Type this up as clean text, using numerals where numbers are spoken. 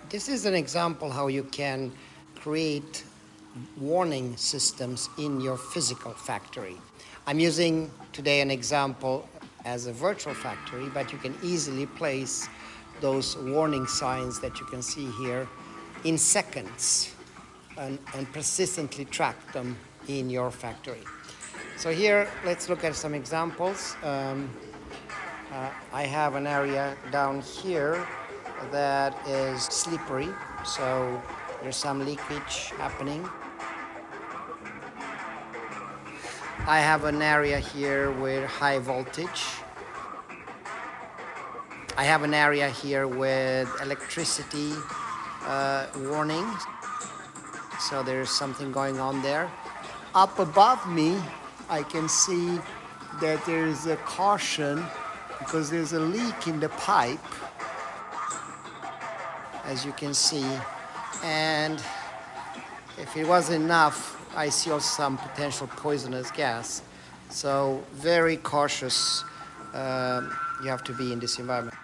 This is an example how you can create warning systems in your physical factory. I'm using today an example as a virtual factory, but you can easily place those warning signs that you can see here in seconds and persistently track them in your factory. So here, let's look at some examples. I have an area down here that is slippery, so there's some leakage happening. I have an area here with high voltage. I have an area here with electricity warning, so there's something going on there. Up above me, I can see that there's a caution because there's a leak in the pipe, as you can see. And if it wasn't enough, I see also some potential poisonous gas. So very cautious you have to be in this environment.